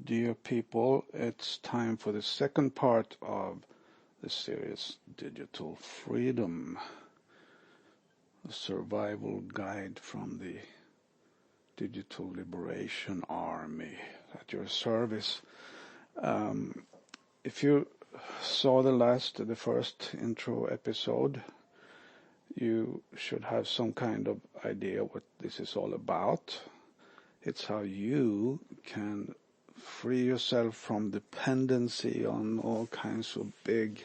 Dear people, it's time for the second part of the series Digital Freedom, a survival guide from the Digital Liberation Army at your service. If you saw the first intro episode, you should have some kind of idea what this is all about. It's how you can free yourself from dependency on all kinds of big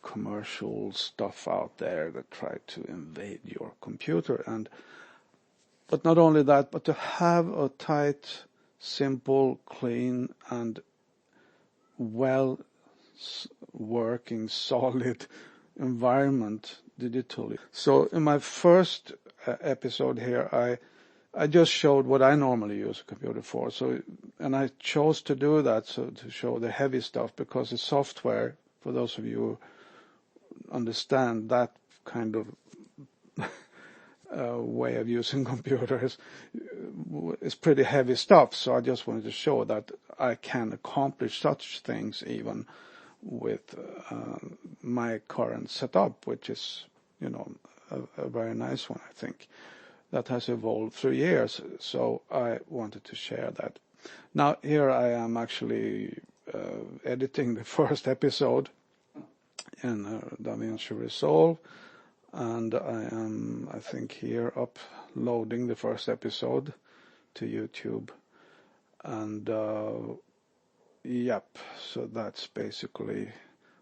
commercial stuff out there that try to invade your computer. But not only that, but to have a tight, simple, clean, and well working, solid environment digitally. So in my first episode here, I just showed what I normally use a computer for. And I chose to do that to show the heavy stuff, because the software, for those of you who understand that kind of way of using computers, is pretty heavy stuff. So I just wanted to show that I can accomplish such things even with my current setup, which is, a very nice one, I think, that has evolved through years. So I wanted to share that. Now here I am actually editing the first episode in DaVinci Resolve, and I think here uploading the first episode to YouTube. And so that's basically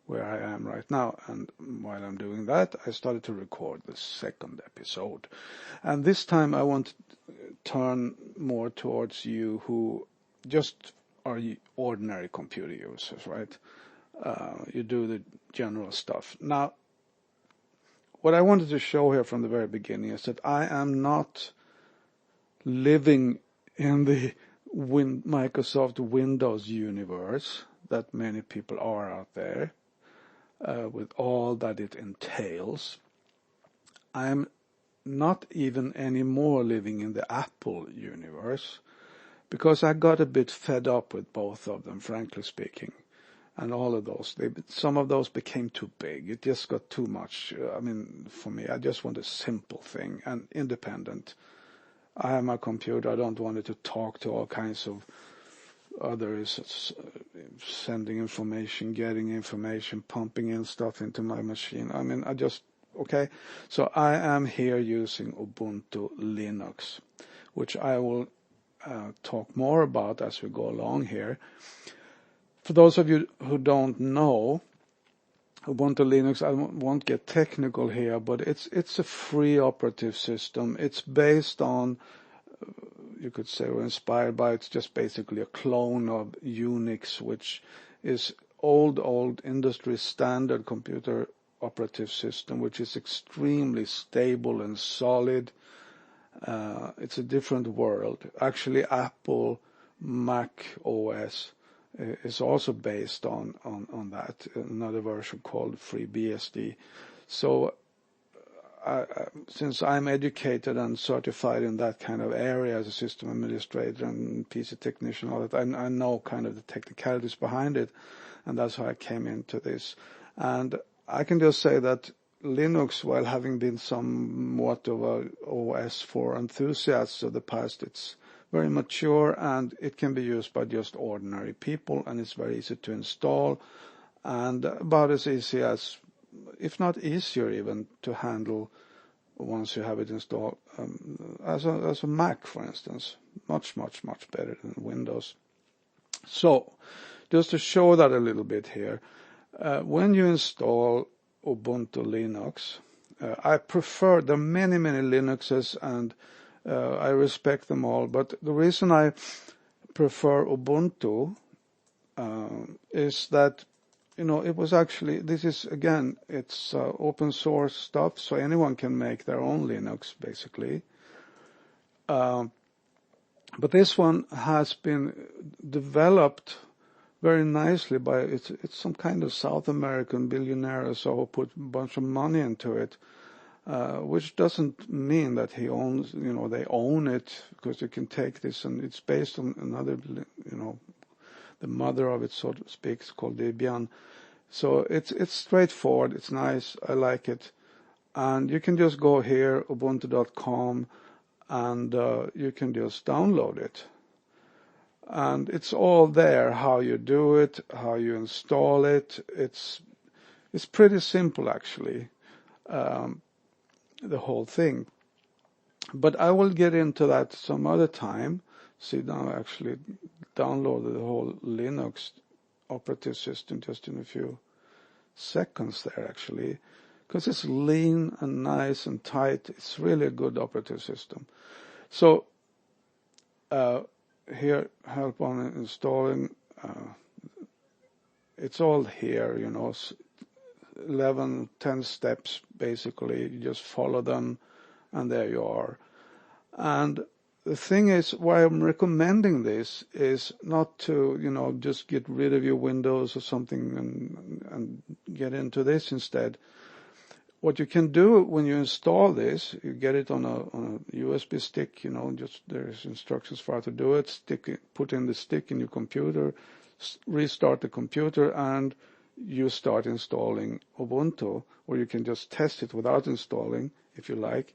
where I am right now. And while I'm doing that, I started to record the second episode. And this time I want to turn more towards you who just are ordinary computer users, right? You do the general stuff. Now, what I wanted to show here from the very beginning is that I am not living in the Microsoft Windows universe that many people are out there, with all that it entails. I am not even anymore living in the Apple universe, because I got a bit fed up with both of them, frankly speaking. And all of those, some of those became too big. It just got too much. For me, I just want a simple thing and independent. I have my computer. I don't want it to talk to all kinds of others, sending information, getting information, pumping in stuff into my machine. Okay. So I am here using Ubuntu Linux, which I will talk more about as we go along here. For those of you who don't know, Ubuntu Linux, I won't get technical here, but it's a free operative system. It's based on, you could say, or inspired by, it's just basically a clone of Unix, which is old industry standard computer operative system, which is extremely stable and solid. It's a different world. Actually, Apple Mac OS is also based on that, another version called FreeBSD. So since I'm educated and certified in that kind of area as a system administrator and PC technician, all that, I know kind of the technicalities behind it, and that's how I came into this. And I can just say that Linux, while having been somewhat of a OS for enthusiasts of the past, it's very mature, and it can be used by just ordinary people, and it's very easy to install, and about as easy as, if not easier even, to handle once you have it installed as a Mac, for instance. Much better than Windows. So just to show that a little bit here, when you install Ubuntu Linux, I prefer, there are many Linuxes, and I respect them all, but the reason I prefer Ubuntu is that, it was actually, this is, again, it's open source stuff, so anyone can make their own Linux, basically. But this one has been developed very nicely by, it's some kind of South American billionaire or so who put a bunch of money into it. which doesn't mean that he owns, they own it, because you can take this and it's based on another, the mother of it, so to speak, is called Debian. So it's straightforward, it's nice, I like it. And you can just go here, ubuntu.com, and you can just download it. And it's all there, how you do it, how you install it. It's pretty simple, actually, the whole thing. But I will get into that some other time. See, now I actually downloaded the whole Linux operative system just in a few seconds there, actually, because it's lean and nice and tight. It's really a good operative system. So here, help on installing. It's all here, 11, 10 steps basically. You just follow them, and there you are. And the thing is, why I'm recommending this is not to, just get rid of your Windows or something and get into this instead. What you can do when you install this, you get it on a USB stick, just there's instructions for how to do it. Put in the stick in your computer, restart the computer, and you start installing Ubuntu, or you can just test it without installing if you like.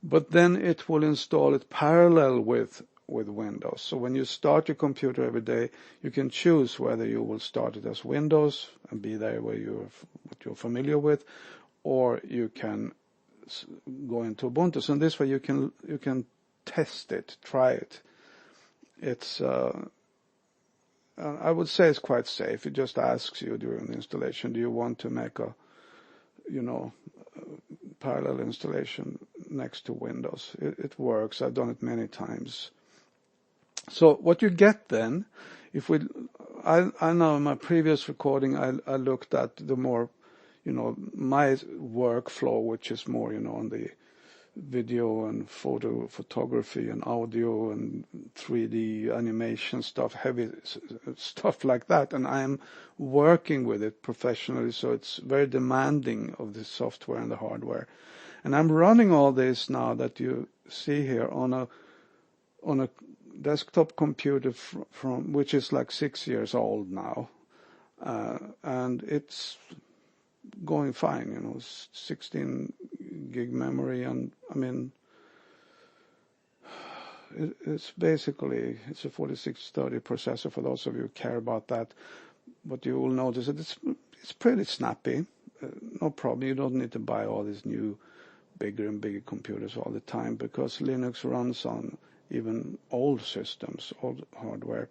But then it will install it parallel with Windows. So when you start your computer every day, you can choose whether you will start it as Windows and be there what you're familiar with, or you can go into Ubuntu. So in this way you can test it, try it. It's I would say it's quite safe. It just asks you during the installation, do you want to make a parallel installation next to Windows? It works. I've done it many times. So what you get then, I know in my previous recording I looked at the more, my workflow, which is more, on the video and photography and audio and 3D animation stuff, heavy stuff like that. And I'm working with it professionally, so it's very demanding of the software and the hardware. And I'm running all this now that you see here on a desktop computer from which is like 6 years old now, and it's going fine. 16 gig memory, and it's basically a 4630 processor for those of you who care about that. But you will notice that it's pretty snappy. No problem. You don't need to buy all these new bigger and bigger computers all the time, because Linux runs on even old systems, old hardware.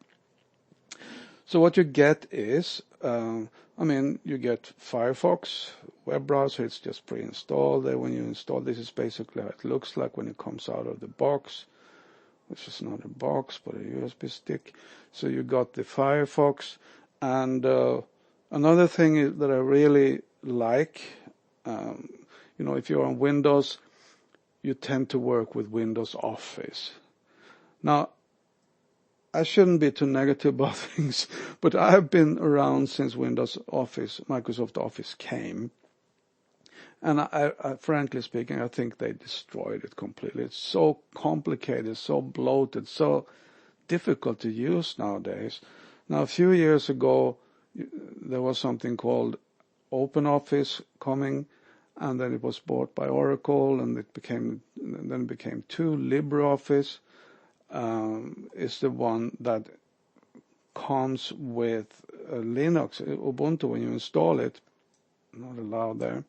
So what you get is, you get Firefox web browser. It's just pre-installed there. When you install this, is basically how it looks like when it comes out of the box, which is not a box but a USB stick. So you got the Firefox, and another thing that I really like, if you're on Windows, you tend to work with Windows Office. Now, I shouldn't be too negative about things, but I've been around since Microsoft Office came. And I frankly speaking, I think they destroyed it completely. It's so complicated, so bloated, so difficult to use nowadays. Now, a few years ago, there was something called OpenOffice coming, and then it was bought by Oracle, and then it became LibreOffice. Is the one that comes with Linux, Ubuntu, when you install it. Not allowed there.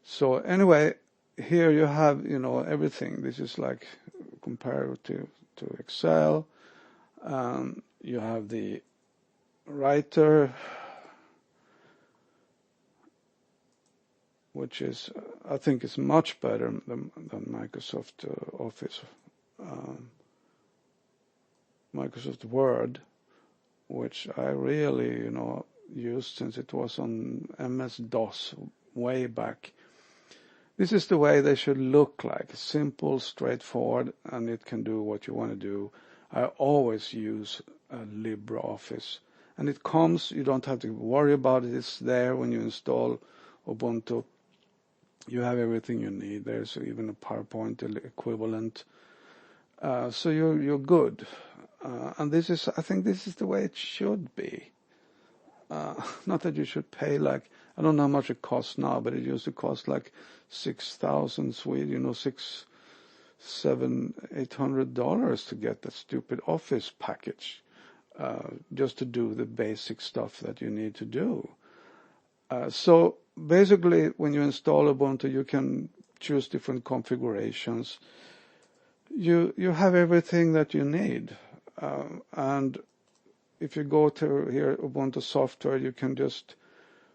So anyway, here you have, everything. This is like comparative to Excel. You have the writer, which is, I think, is much better than Microsoft Office. Microsoft Word, which I really, used since it was on MS-DOS way back. This is the way they should look like, simple, straightforward, and it can do what you want to do. I always use LibreOffice, and it comes, you don't have to worry about it, it's there when you install Ubuntu. You have everything you need. There's even a PowerPoint equivalent. So you're good. And I think this is the way it should be. Not that you should pay like, I don't know how much it costs now, but it used to cost like 6,000 Sweden, $800 to get that stupid Office package, just to do the basic stuff that you need to do. So basically, when you install Ubuntu, you can choose different configurations. You have everything that you need, and if you go to here Ubuntu software, you can just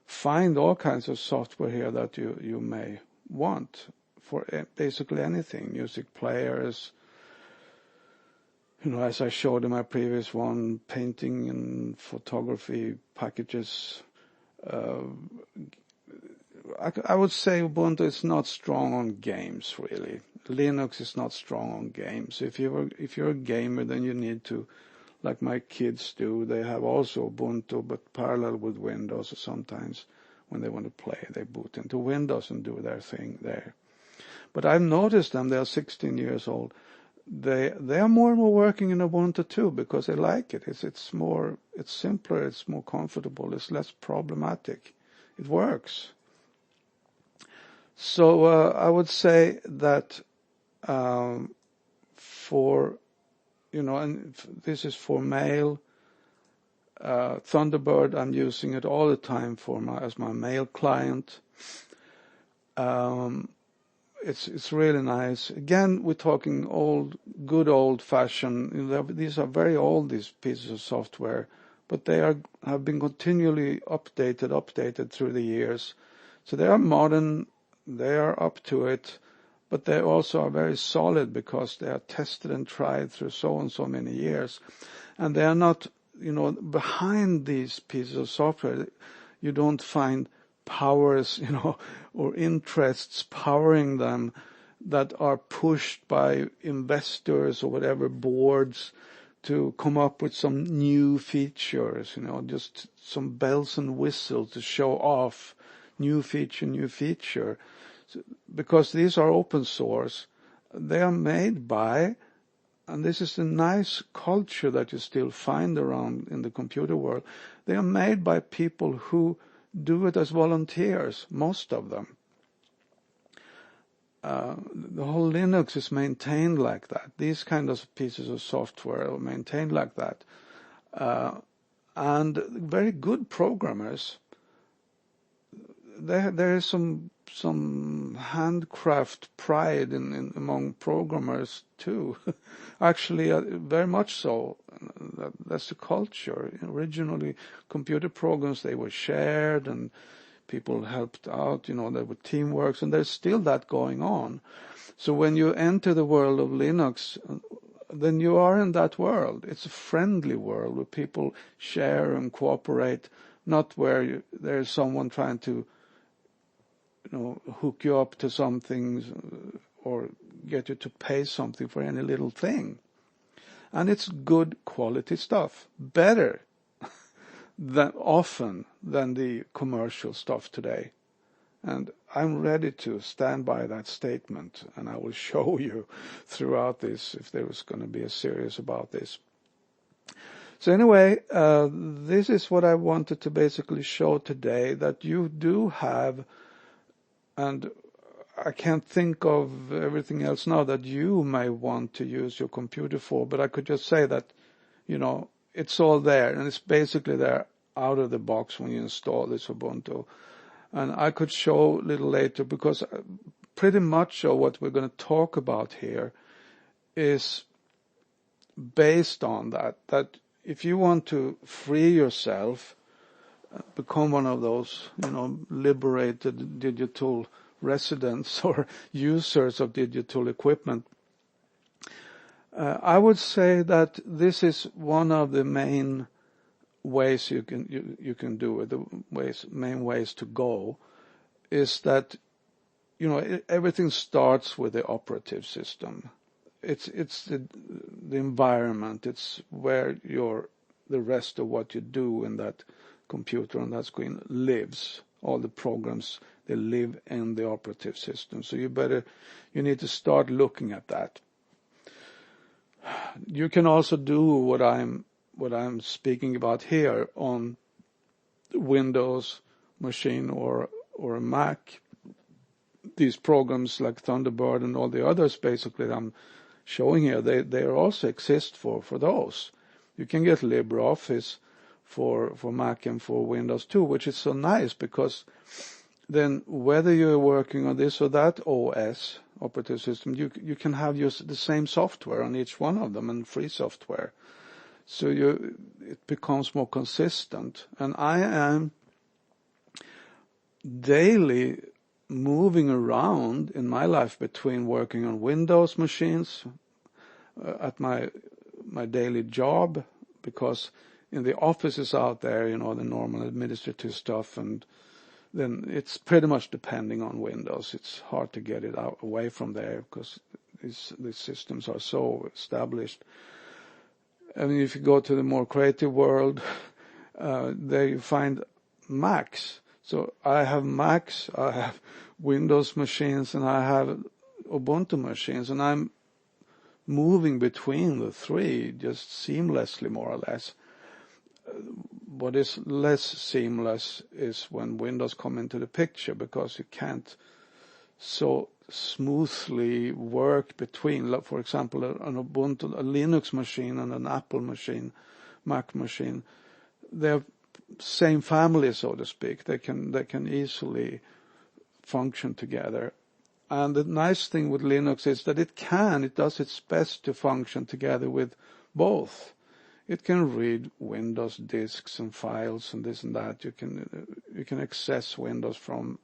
find all kinds of software here that you may want for basically anything. Music players, as I showed in my previous one, painting and photography packages. I would say Ubuntu is not strong on games, really. Linux is not strong on games. If you're a gamer, then you need to, like my kids do, they have also Ubuntu, but parallel with Windows. Sometimes when they want to play, they boot into Windows and do their thing there. But I've noticed them, they are 16 years old. They are more and more working in Ubuntu too, because they like it. It's simpler, it's more comfortable, it's less problematic. It works. So I would say that for, and this is for mail, Thunderbird, I'm using it all the time as my mail client. It's really nice. Again, we're talking good old-fashioned. These are very old, these pieces of software, but they have been continually updated through the years. So they are modern, they are up to it, but they also are very solid because they are tested and tried through so and so many years. And they are not, behind these pieces of software, you don't find powers, or interests powering them that are pushed by investors or whatever to come up with some new features, just some bells and whistles to show off new feature. Because these are open source, they are made by, and this is a nice culture that you still find around in the computer world, they are made by people who do it as volunteers, most of them. The whole Linux is maintained like that. These kind of pieces of software are maintained like that. And very good programmers, there is some handcraft pride among programmers too. Actually, very much so. That's the culture. Originally, computer programs, they were shared and people helped out, there were teamworks, and there's still that going on. So when you enter the world of Linux, then you are in that world. It's a friendly world where people share and cooperate, not where there's someone trying to hook you up to some things or get you to pay something for any little thing. And it's good quality stuff, better often than the commercial stuff today. And I'm ready to stand by that statement, and I will show you throughout this if there was going to be a series about this. So anyway, this is what I wanted to basically show today, that you do have, and I can't think of everything else now that you may want to use your computer for, but I could just say that, it's all there, and it's basically there out of the box when you install this Ubuntu. And I could show a little later, because pretty much of what we're going to talk about here is based on that if you want to free yourself, become one of those, liberated digital residents or users of digital equipment, I would say that this is one of the main ways you can do it. The main ways to go is that everything starts with the operative system. It's the environment. It's where the rest of what you do in that computer on that screen lives. All the programs, they live in the operative system. So you need to start looking at that. You can also do what I'm speaking about here on Windows machine or a Mac. These programs like Thunderbird and all the others basically that I'm showing here, they also exist for those. You can get LibreOffice for Mac and for Windows too, which is so nice because then whether you're working on this or that OS, operative system, you can have the same software on each one of them and free software. So it becomes more consistent. And I am daily moving around in my life between working on Windows machines at my daily job, because in the offices out there, the normal administrative stuff, and then it's pretty much depending on Windows. It's hard to get it away from there because these systems are so established. I mean, if you go to the more creative world, there you find Macs. So I have Macs, I have Windows machines, and I have Ubuntu machines, and I'm moving between the three just seamlessly, more or less. What is less seamless is when Windows come into the picture, because you can't so smoothly work between, for example, an Ubuntu, a Linux machine and an Apple machine, Mac machine. They're same family, so to speak. They can easily function together. And the nice thing with Linux is that it does its best to function together with both. It can read Windows disks and files and this and that. You can access Windows from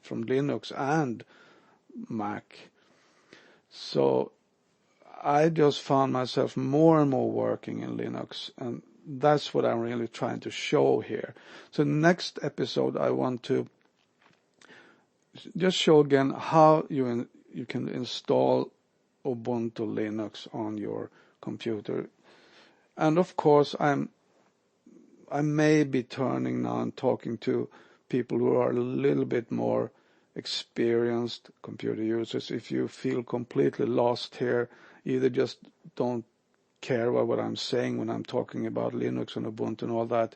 Linux and Mac. So I just found myself more and more working in Linux, and that's what I'm really trying to show here. So next episode I want to just show again how you can install Ubuntu Linux on your computer. And of course I may be turning now and talking to people who are a little bit more experienced computer users. If you feel completely lost here, either just don't care about what I'm saying when I'm talking about Linux and Ubuntu and all that,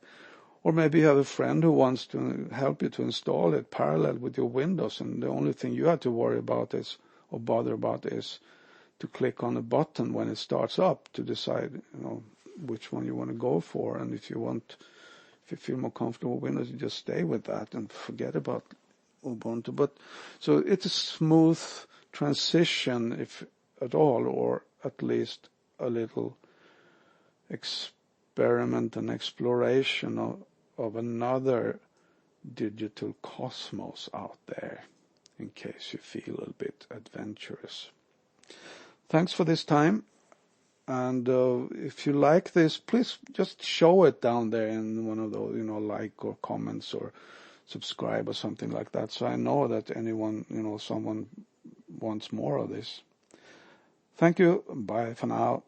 or maybe you have a friend who wants to help you to install it parallel with your Windows, and the only thing you have to worry about is to click on a button when it starts up to decide which one you want to go for. And if you feel more comfortable with Windows, you just stay with that and forget about Ubuntu. But so it's a smooth transition, if at all, or at least a little experiment and exploration of another digital cosmos out there, in case you feel a little bit adventurous. Thanks for this time. And if you like this, please just show it down there in one of those, like or comments or subscribe or something like that, so I know that someone wants more of this. Thank you. Bye for now.